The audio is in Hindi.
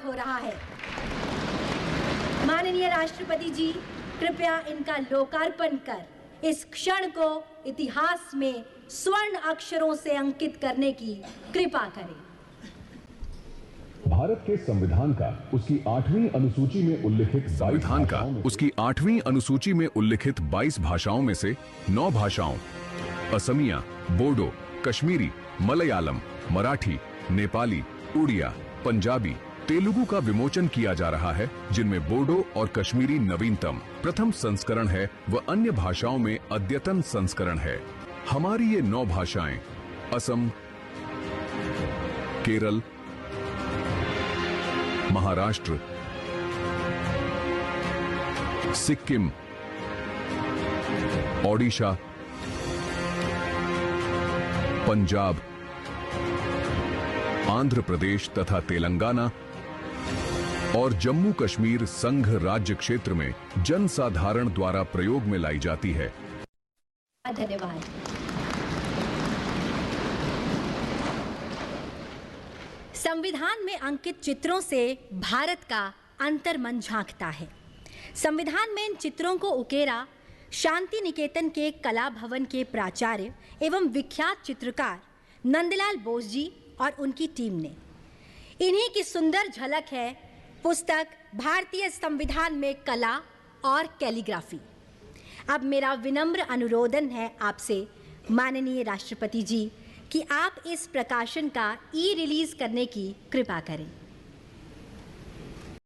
हो रहा है। माननीय राष्ट्रपति जी, कृपया इनका लोकार्पण कर इस क्षण को इतिहास में स्वर्ण अक्षरों से अंकित करने की कृपा करें। भारत के संविधान का उसकी 8वीं अनुसूची में उल्लिखित 22 भाषाओं में से 9 भाषाओं असमिया, बोडो, कश्मीरी, मलयालम, मराठी, नेपाली, उड़िया, पंजाबी, तेलुगु का विमोचन किया जा रहा है, जिनमें बोडो और कश्मीरी नवीनतम प्रथम संस्करण है व अन्य भाषाओं में अद्यतन संस्करण है। हमारी ये 9 भाषाएं असम, केरल, महाराष्ट्र, सिक्किम, ओडिशा, पंजाब, आंध्र प्रदेश तथा तेलंगाना और जम्मू कश्मीर संघ राज्य क्षेत्र में जनसाधारण द्वारा प्रयोग में लाई जाती है। धन्यवाद। संविधान में अंकित चित्रों से भारत का अंतर्मन झांकता है। संविधान में इन चित्रों को उकेरा शांति निकेतन के कला भवन के प्राचार्य एवं विख्यात चित्रकार नंदलाल बोस जी और उनकी टीम ने। इन्हीं की सुंदर झलक है पुस्तक भारतीय संविधान में कला और कैलीग्राफी। अब मेरा विनम्र अनुरोधन है आपसे माननीय राष्ट्रपति जी कि आप इस प्रकाशन का ई-रिलीज करने की कृपा करें।